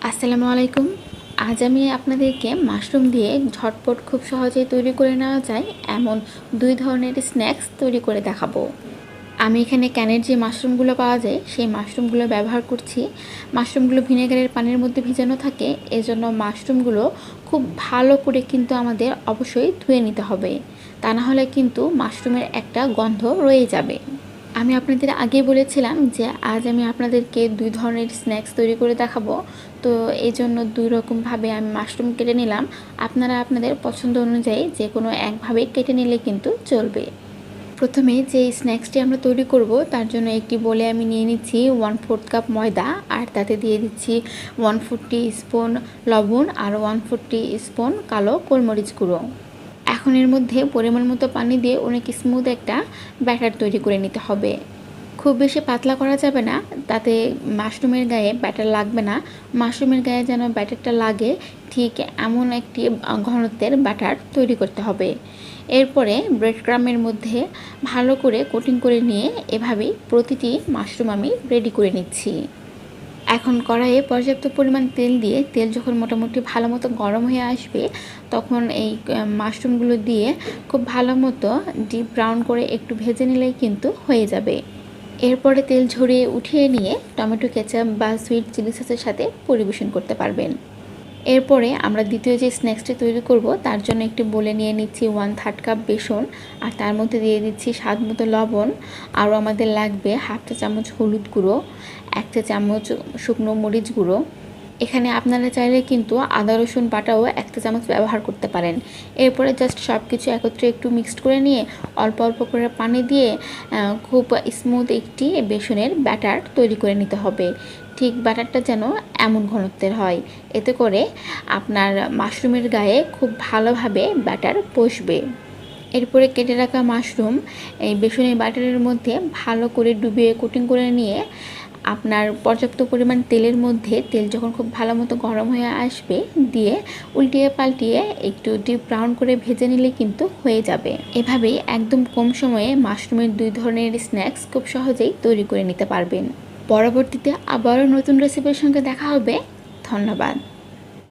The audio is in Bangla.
আসসালামু আলাইকুম। আজ আমি আপনাদেরকে মাশরুম দিয়ে ঝটপট খুব সহজেই তৈরি করে নেওয়া যায় এমন 2 ধরনের স্ন্যাক্স তৈরি করে দেখাবো। আমি এখানে ক্যানের যে মাশরুমগুলো পাওয়া যায় সেই মাশরুমগুলো ব্যবহার করছি। মাশরুমগুলো ভিনেগারের পানির মধ্যে ভিজানো থাকে, এজন্য মাশরুমগুলো খুব ভালো করে কিন্তু আমাদের অবশ্যই ধুয়ে নিতে হবে। তা না হলে কিন্তু মাশরুমের একটা গন্ধ রয়ে যাবে। আমি আপনাদের আগেই বলেছিলাম যে আজ আমি আপনাদেরকে 2 ধরনের স্ন্যাক্স তৈরি করে দেখাবো। তো এই জন্য 2 রকমভাবে আমি মাশরুম কেটে নিলাম। আপনারা আপনাদের পছন্দ অনুযায়ী যে কোনো একভাবে কেটে নিলে কিন্তু চলবে। প্রথমে যে স্ন্যাক্সটি আমরা তৈরি করব তার জন্য একটি বলে আমি নিয়ে নিচ্ছি 1/4 কাপ ময়দা, আর তাতে দিয়ে দিচ্ছি 1/4 টিস্পুন লবণ আর 1/4 টিস্পুন কালো গোলমরিচ গুঁড়ো। এখন এর মধ্যে পরিমাণ মতো পানি দিয়ে অনেক স্মুথ একটা ব্যাটার তৈরি করে নিতে হবে। খুব বেশি পাতলা করা যাবে না, তাতে মাশরুমের গায়ে ব্যাটার লাগবে না। মাশরুমের গায়ে যেন ব্যাটারটা লাগে ঠিক এমন একটি ঘনত্বের ব্যাটার তৈরি করতে হবে। এরপরে ব্রেড ক্রামের মধ্যে ভালো করে কোটিং করে নিয়ে এভাবেই প্রতিটি মাশরুম আমি রেডি করে নিচ্ছি। এখন কড়াইয়ে পর্যাপ্ত পরিমাণ তেল দিয়ে তেল যখন মোটামুটি ভালো মতো গরম হয়ে আসবে তখন এই মাশরুমগুলো দিয়ে খুব ভালো মতো ডিপ ব্রাউন করে একটু ভেজে নিলেই কিন্তু হয়ে যাবে। এরপরে তেল ঝরিয়ে উঠিয়ে নিয়ে টমেটো কেচাপ বা সুইট চিলি সসের সাথে পরিবেশন করতে পারবেন। এরপরে আমরা দ্বিতীয় যে স্ন্যাক্সটি তৈরি করব তার জন্য একটি বলে নিয়ে নিচ্ছি 1/3 কাপ বেসন, আর তার মধ্যে দিয়ে দিচ্ছি স্বাদ মতো লবণ। আরও আমাদের লাগবে 1/2 চা চামচ হলুদ গুঁড়ো, 1 চা চামচ শুকনো মরিচ গুঁড়ো। এখানে আপনারা চাইলে কিন্তু আদা রসুন বাটাও 1 চা চামচ ব্যবহার করতে পারেন। এরপরে জাস্ট সব কিছু একত্রে একটু মিক্সড করে নিয়ে অল্প অল্প করে পানি দিয়ে খুব স্মুথ একটি বেসনের ব্যাটার তৈরি করে নিতে হবে। ঠিক ব্যাটারটা যেন এমন ঘনত্বের হয়, এতে করে আপনার মাশরুমের গায়ে খুব ভালোভাবে ব্যাটার বসবে। এরপরে কেটে রাখা মাশরুম এই বেসনের ব্যাটারের মধ্যে ভালো করে ডুবিয়ে কোটিং করে নিয়ে আপনার পর্যাপ্ত পরিমাণ তেলের মধ্যে তেল যখন খুব ভালো মতো গরম হয়ে আসবে দিয়ে উল্টিয়ে পাল্টিয়ে একটু ডিপ ব্রাউন করে ভেজে নিলে কিন্তু হয়ে যাবে। এভাবেই একদম কম সময়ে মাশরুমের 2 ধরনের স্ন্যাক্স খুব সহজেই তৈরি করে নিতে পারবেন। পরবর্তীতে আবারও নতুন রেসিপির সঙ্গে দেখা হবে। ধন্যবাদ।